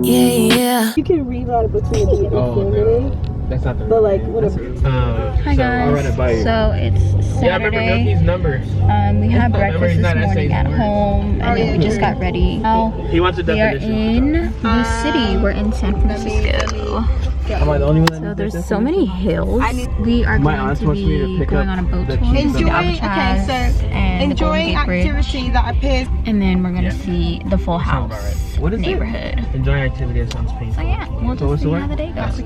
Yeah. You can reroute it between the Infinity. That's not the. But like, whatever. Hi guys. So it's Saturday. Yeah, I remember Nucky's numbers. We had breakfast this morning at home, and then we just got ready. Now He wants a we are definition. in the city. We're in San Francisco. Am I the only one? So there's so many hills. We are going to be going on a boat tour. Enjoy. Okay, so enjoying activity that appears. And then we're gonna see the Full House What is neighborhood. It? Enjoying activity, that sounds painful. So yeah, we'll just see how the day goes.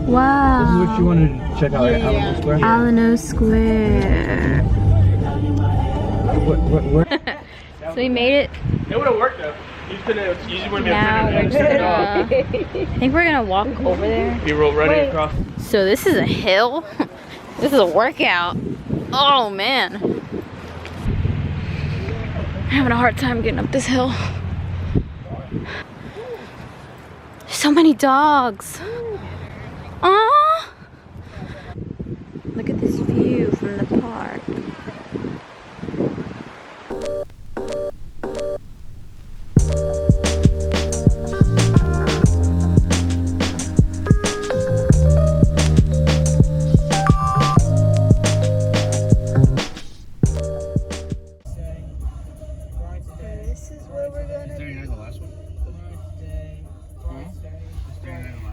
Wow. This is what you wanted to check out, right? Alamo Square? Alamo Square. What? So we made it. It would have worked though. You usually wouldn't be Now we're just gonna, I think we're gonna walk over there. You roll running across. So this is a hill. This is a workout. Oh man. I'm having a hard time getting up this hill. So many dogs. Aww. Look at this view from the park.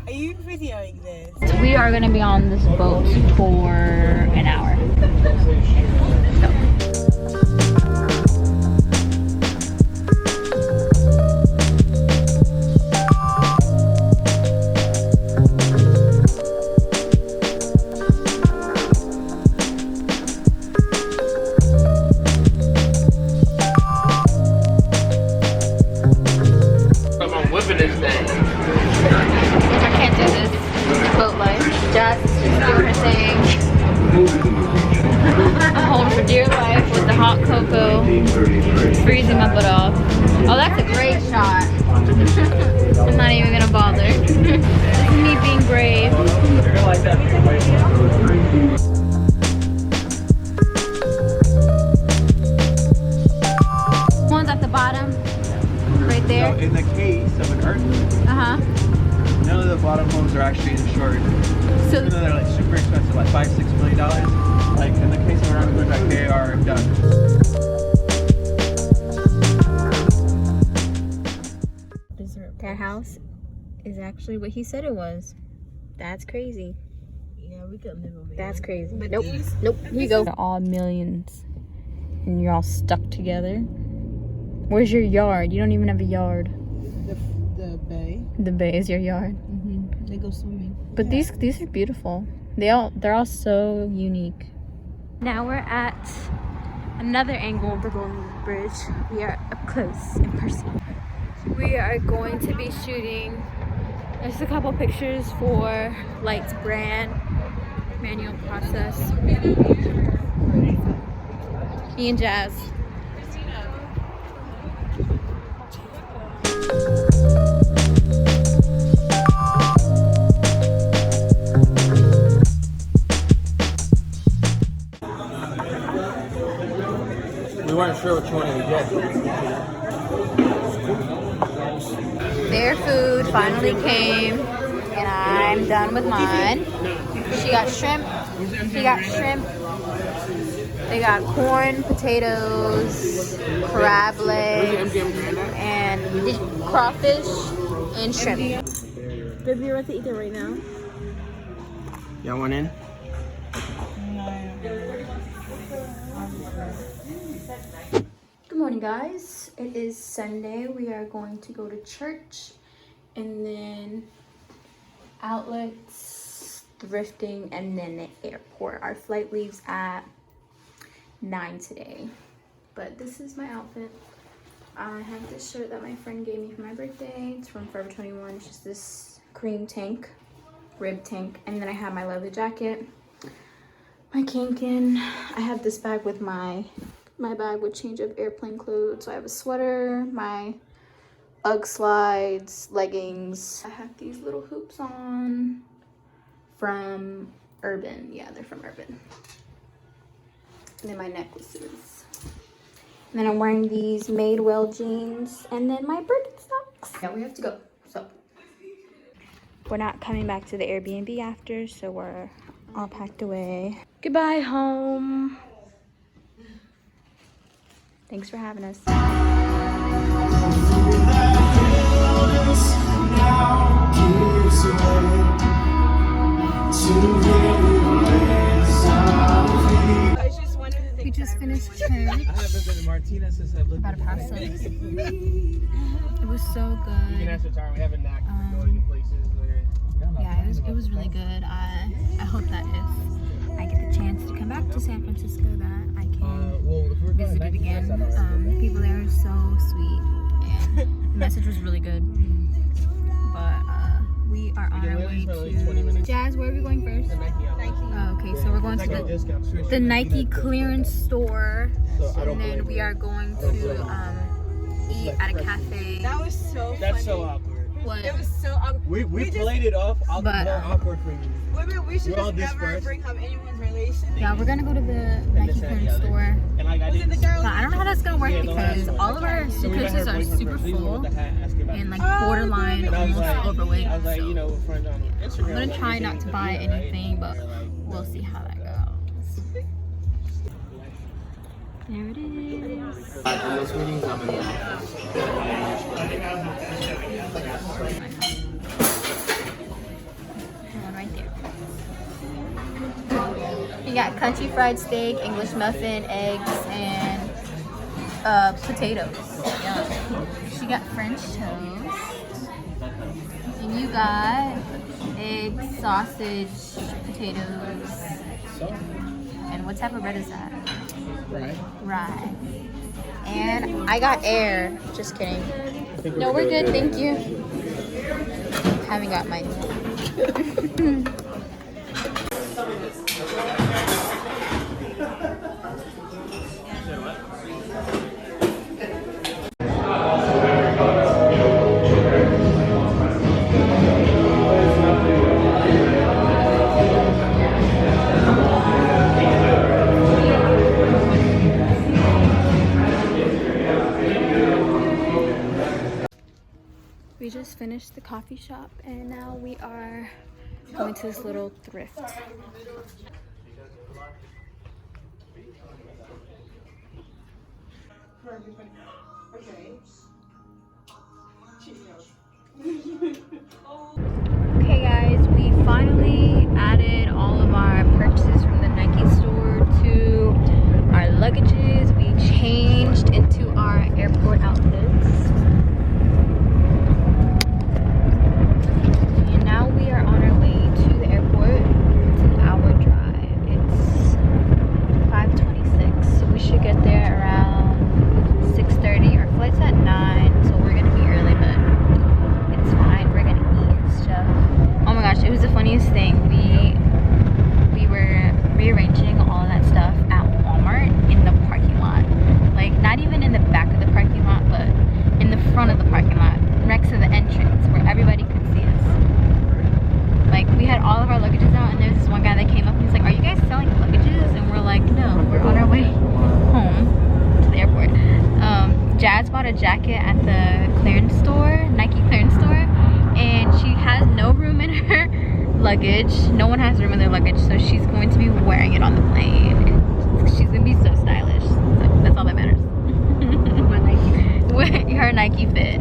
Are you videoing this? We are going to be on this boat for an hour. I'm whipping this thing. I can't do this. Boat life. Jazz is just doing her thing. I'm holding for dear life with the hot cocoa. Freezing my butt off. Oh, that's a great shot. I'm not even gonna bother. This is me being brave. You're gonna like that. One's at the bottom. Right there. So in the case of an earthquake, Uh-huh. none of the bottom homes are actually insured. So Even though they're like super expensive, like $5-6 million. Like in the case of an earthquake, like they are done. that house is actually what he said it was. That's crazy. Yeah, we could live over here. That's crazy. But Nope. these- Nope. Here you go. They're all millions. And you're all stuck together. Where's your yard? You don't even have a yard. The bay. The bay is your yard. They go swimming. But these are beautiful. They're all so unique. Now we're at another angle of the Golden Bridge. We are up close in person. We are going to be shooting just a couple pictures for Light's brand manual process. Me and Jazz. We weren't sure which one to get. Their food finally came, and I'm done with mine. She got shrimp. He got shrimp. They got corn, potatoes, crab legs, and crawfish and shrimp. Baby, you're about to eat it right now. Y'all want in? Good morning, guys. It is Sunday. We are going to go to church and then outlets, thrifting, and then the airport. Our flight leaves at 9 today. But this is my outfit. I have this shirt that my friend gave me for my birthday. It's from Forever 21. It's just this cream tank, rib tank. And then I have my leather jacket, my kanken. I have this bag with my bag would change up airplane clothes. So I have a sweater, my Ugg slides, leggings. I have these little hoops on from Urban. Yeah, they're from Urban. And then my necklaces. And And then I'm wearing these Madewell jeans and then my Birkenstocks. Yeah, we have to go. So we're not coming back to the Airbnb after, so we're all packed away. Goodbye, home. Thanks for having us. We just finished church. I haven't been to Martina since I've lived About a pasta. It was so You can good. ask the time. We have a knack for going to places where... Yeah, it was really good. I hope that if I get the chance to come back to San Francisco that I can visit it again. People there are so sweet and the message was really good. But we are on our way to... Jazz, where are we going first? Oh, okay, so we're going to the Nike clearance store, and then we are going to eat at a cafe. That was so funny. That's so awkward. What? It was so awkward. We played it off. But, More awkward for you. We should We're all just never dispersed. bring up anyone's relation. Yeah, we're gonna go to the Nike clearance store. And like I didn't. The girl But I don't know how that's gonna work Yeah, the last because one. all of our So we met her suitcases are boyfriend super first. He's the one full with the hat asking about and it. like borderline And I was almost like, overweight. I was like, So you know, friends on Instagram. I'm gonna like, try you not think to it's buy a video, right? anything, but They're like, we'll see how that goes. There it is. One right there. You got country fried steak, English muffin, eggs, and potatoes. Yeah. She got French toast. And you got eggs, sausage, potatoes. And what type of bread is that? Rye. And I got air. Just kidding. No, we're good. Thank you. Haven't got mine. We just finished the coffee shop and now we are going to this little thrift. Okay guys, we finally added all of our purchases from the Nike store to our luggages. We changed into our airport outfits. And now we are on our way to the airport. It's an hour drive. It's 5:26, so we should get there around 6:30. Our flight's at 9, so we're gonna be early, but it's fine. We're gonna eat and stuff. Oh my gosh, it was the funniest thing. We were rearranging all of that stuff at Walmart in the parking lot. Like, not even in the back of the parking lot, but in the front of the parking lot, next to the entrance where everybody could see us. Like, we had all of our luggages out, and there's this one guy that came up and he's like, "Are you guys selling luggages?" And we're like, "No, we're on our way home to the airport." Jazz bought a jacket at the clearance store, Nike clearance store, and she has no room in her luggage. No one has room in their luggage, so she's going to be wearing it on the plane, and she's gonna be so stylish. So that's all that matters. Her Nike fit.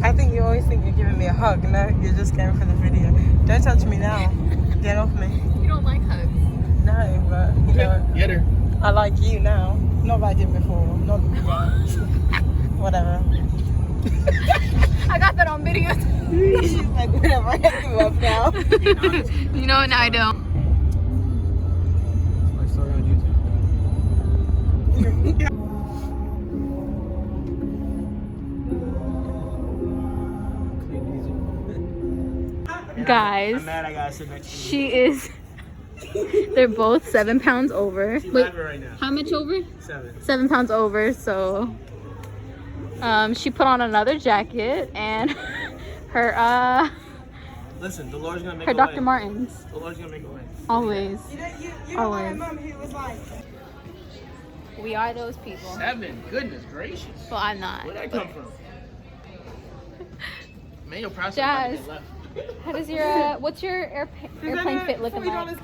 I think you always think you're giving me a hug. No, you're just going for the video. Don't touch me now. Get off me. You don't like hugs. No, but you know, Get her. I like you now. Not what I did before. Not whatever. I got that on video. She's like, whatever. I have to up now. You know what? No, I don't. My story on YouTube. Guys, I'm mad I gotta sit next to you. she is. They're both 7 pounds over. She's Wait, laughing right now. how much over? 7. 7 pounds over. So, she put on another jacket and her Listen, the Lord's gonna make her a Dr. way. Martens. The Lord's gonna make a way. Always. You know Always. my mom, he was like, We are those people. 7. Goodness gracious. Well, I'm not. Where'd that come from? Manual process. Jazz, how does your what's your airplane fit looking like?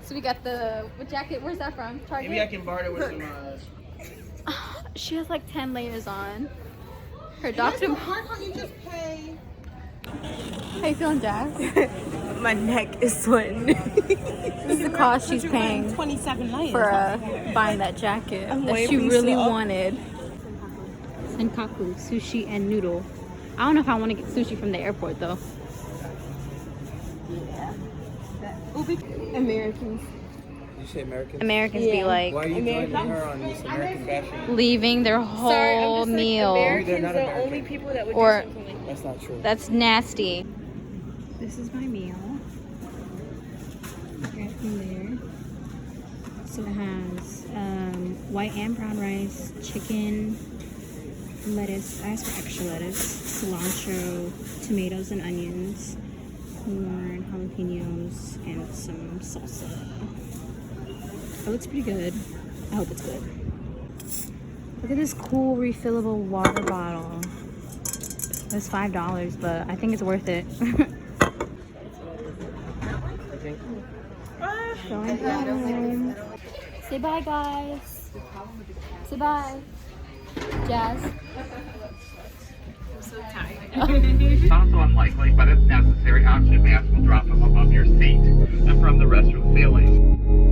So we got the what jacket? Where's that from? Target. Maybe I can barter with some. She has like 10 layers on. Her doctor. Why can't you just pay? How you feeling, Jazz? My neck is sweating. This is the cost she's paying 27 layers for buying that jacket that she really wanted. Senkaku, sushi, and noodle. I don't know if I want to get sushi from the airport though. Yeah. Americans. You say Americans? Americans be like Why are you joining her on this American bashing? leaving their whole meal. They're not American. People that would Or That's not true. that's nasty. This is my meal. Right from there. So it has white and brown rice, chicken, lettuce. I asked for extra lettuce, cilantro, tomatoes and onions, corn, jalapenos, and some salsa. It looks pretty good. I hope it's good. Look at this cool refillable water bottle. It's $5, but I think it's worth it. Going home. Say bye, guys. Say bye. Jazz. Not so unlikely, but if necessary, oxygen mask will drop from above your seat and from the restroom ceiling.